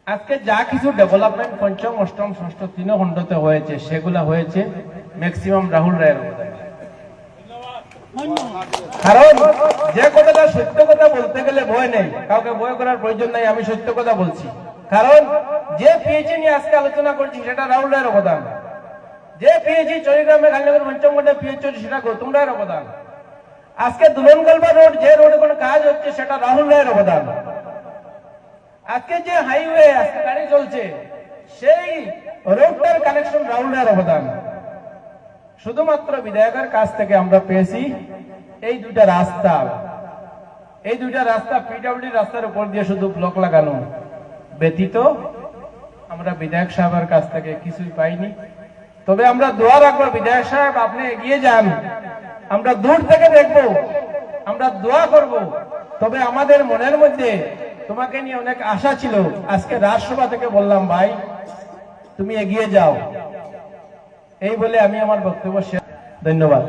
আজকে যা কিছু ডেভেলপমেন্ট পঞ্চম অষ্টম ষষ্ঠ তিন খণ্ডতে হয়েছে সেগুলা হয়েছে ম্যাক্সিমাম রাহুল রায়ের অবদানে। কারণ যে কথাটা সত্য কথা বলতে গেলে ভয় নেই, কাউকে ভয় করার প্রয়োজন নাই, আমি সত্য কথা বলছি। কারণ যে পিএইচি নিয়ে আজকে আলোচনা করছি সেটা রাহুল রায়ের অবদান। যে পিএইচি চরিগ্রামে গান্ধীনগর পঞ্চম খণ্ডে পিএইচি সেটা গৌতম রায়ের অবদান। আজকে দুলনগলবা রোড যে রোডে কোনো কাজ হচ্ছে সেটা রাহুল রায়ের অবদান। আজকে যে হাইওয়ে আজকে গাড়ি চলছে সেই রোডটার কানেকশন রাহুল রায়ের অবদান। শুধুমাত্র বিধায়কের কাছ থেকে আমরা পেয়েছি এই দুইটা রাস্তা। এই দুইটা রাস্তা পিডব্লিউডি রাস্তার উপর দিয়ে শুধু ব্লক লাগানো ব্যতীত আমরা বিধায়ক সাহেবের কাছ থেকে কিছুই পাইনি। তবে আমরা দোয়া রাখবো, বিধায়ক সাহেব আপনি এগিয়ে যান, আমরা দূর থেকে দেখবো, আমরা দোয়া করব। তবে আমাদের মনের মধ্যে তোমাকে নিয়ে অনেক আশা ছিল। আজকে রাজসভা থেকে বললাম ভাই তুমি এগিয়ে যাও, এই বলে আমি আমার বক্তব্য শেষ। ধন্যবাদ।